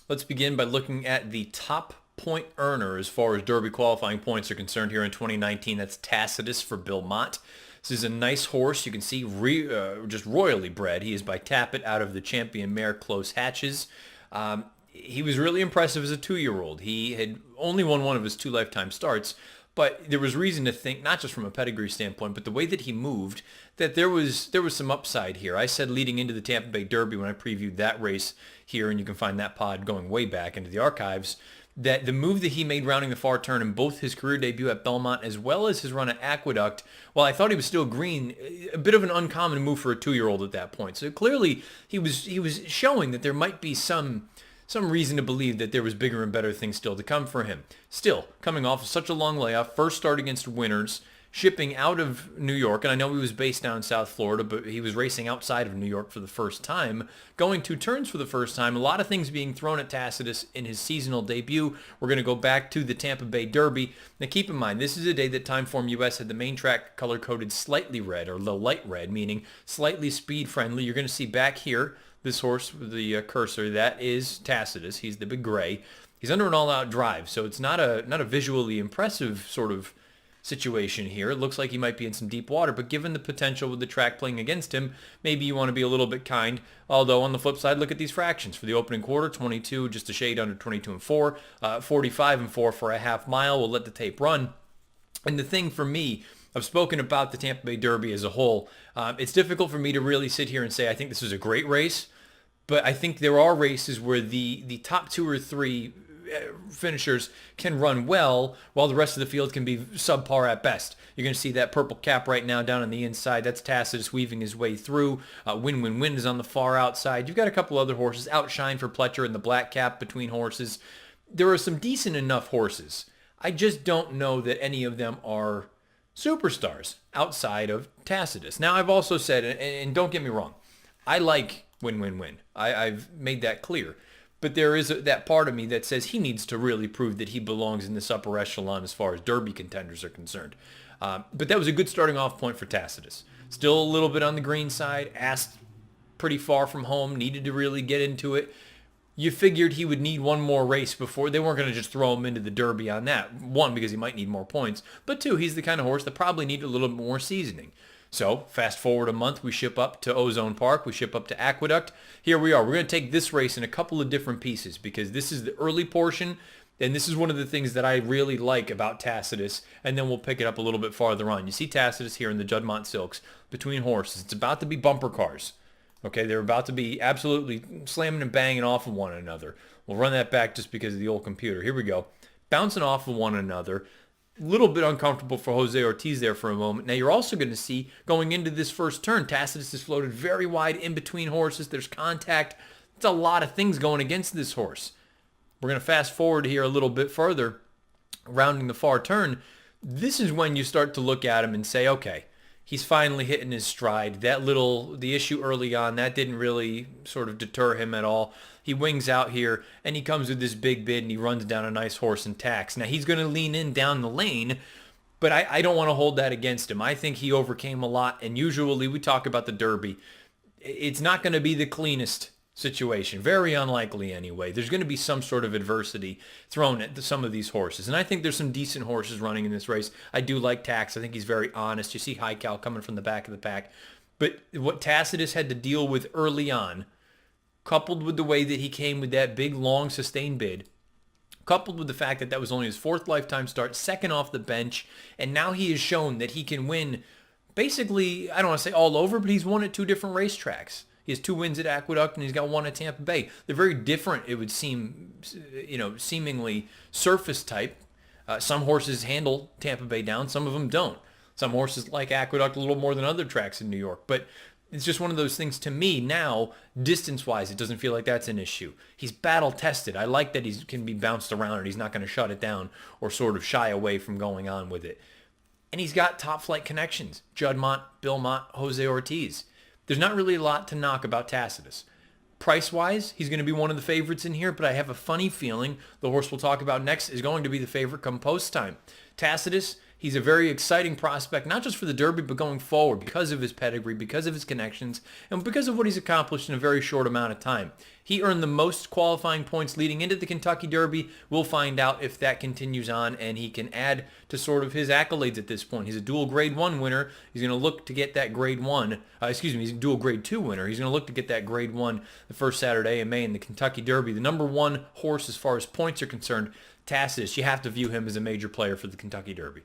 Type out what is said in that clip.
Let's begin by looking at the top point earner as far as Derby qualifying points are concerned here in 2019. That's Tacitus for Bill Mott. This is a nice horse. You can see just royally bred. He is by Tappet out of the champion mare Close Hatches. He was really impressive as a 2-year-old. He had only won one of his 2 lifetime starts, but there was reason to think, not just from a pedigree standpoint, but the way that he moved, that there was some upside here. I said leading into the Tampa Bay Derby when I previewed that race here, and you can find that pod going way back into the archives, that the move that he made rounding the far turn in both his career debut at Belmont as well as his run at Aqueduct, while I thought he was still green, a bit of an uncommon move for a 2-year-old at that point. So clearly he was showing that there might be some reason to believe that there was bigger and better things still to come for him. Still, coming off of such a long layoff, first start against winners, shipping out of New York, and I know he was based down in South Florida, but he was racing outside of New York for the first time, going 2 turns for the first time, a lot of things being thrown at Tacitus in his seasonal debut. We're going to go back to the Tampa Bay Derby. Now keep in mind, this is a day that Timeform US had the main track color-coded slightly red, or the light red, meaning slightly speed-friendly. You're going to see back here, this horse with the cursor, that is Tacitus. He's the big gray. He's under an all-out drive, so it's not a visually impressive sort of situation here. It looks like he might be in some deep water, but given the potential with the track playing against him, maybe you want to be a little bit kind. Although on the flip side, look at these fractions. For the opening quarter, 22, just a shade under 22 and 4, 45 and 4 for a half mile. We'll let the tape run. And the thing for me, I've spoken about the Tampa Bay Derby as a whole. It's difficult for me to really sit here and say I think this is a great race, but I think there are races where the top 2 or 3 finishers can run well while the rest of the field can be subpar at best. You're going to see that purple cap right now down on the inside. That's Tacitus weaving his way through. Win is on the far outside. You've got a couple other horses. Outshine for Pletcher in the black cap between horses. There are some decent enough horses. I just don't know that any of them are superstars outside of Tacitus. Now, I've also said, and don't get me wrong, I like win. I've made that clear. But there is that part of me that says he needs to really prove that he belongs in this upper echelon as far as Derby contenders are concerned. But that was a good starting off point for Tacitus. Still a little bit on the green side, asked pretty far from home, needed to really get into it. You figured he would need one more race before. They weren't going to just throw him into the Derby on that. 1, because he might need more points. But 2, he's the kind of horse that probably needed a little bit more seasoning. So fast forward a month, we ship up to Ozone Park, we ship up to Aqueduct. Here we are. We're going to take this race in a couple of different pieces because this is the early portion, and this is one of the things that I really like about Tacitus, and then we'll pick it up a little bit farther on. You see Tacitus here in the Juddmonte Silks between horses. It's about to be bumper cars. Okay, they're about to be absolutely slamming and banging off of one another. We'll run that back just because of the old computer. Here we go. Bouncing off of one another. Little bit uncomfortable for Jose Ortiz there for a moment. Now you're also going to see going into this first turn, Tacitus is floated very wide in between horses. There's contact. It's a lot of things going against this horse. We're going to fast forward here a little bit further, rounding the far turn. This is when you start to look at him and say, okay, he's finally hitting his stride. The issue early on, that didn't really sort of deter him at all. He wings out here, and he comes with this big bid, and he runs down a nice horse and tacks. Now, he's going to lean in down the lane, but I don't want to hold that against him. I think he overcame a lot, and usually we talk about the Derby. It's not going to be the cleanest situation. Very unlikely anyway. There's going to be some sort of adversity thrown at some of these horses. And I think there's some decent horses running in this race. I do like Tax. I think he's very honest. You see High Cal coming from the back of the pack. But what Tacitus had to deal with early on, coupled with the way that he came with that big, long, sustained bid, coupled with the fact that that was only his 4th lifetime start, second off the bench, and now he has shown that he can win basically, I don't want to say all over, but he's won at 2 different racetracks. He has 2 wins at Aqueduct, and he's got 1 at Tampa Bay. They're very different, it would seem, seemingly surface type. Some horses handle Tampa Bay down, some of them don't. Some horses like Aqueduct a little more than other tracks in New York, but it's just one of those things to me now, distance-wise, it doesn't feel like that's an issue. He's battle-tested. I like that he can be bounced around and he's not going to shut it down or sort of shy away from going on with it. And he's got top-flight connections. Juddmonte, Bill Mott, Jose Ortiz. There's not really a lot to knock about Tacitus. Price-wise, he's going to be one of the favorites in here, but I have a funny feeling the horse we'll talk about next is going to be the favorite come post time. Tacitus He's a very exciting prospect, not just for the Derby, but going forward because of his pedigree, because of his connections, and because of what he's accomplished in a very short amount of time. He earned the most qualifying points leading into the Kentucky Derby. We'll find out if that continues on and he can add to sort of his accolades at this point. He's a dual Grade 1 winner. He's going to look to get that Grade 1. He's a dual Grade 2 winner. He's going to look to get that Grade 1 the first Saturday in May in the Kentucky Derby. The number one horse as far as points are concerned, Tacitus. You have to view him as a major player for the Kentucky Derby.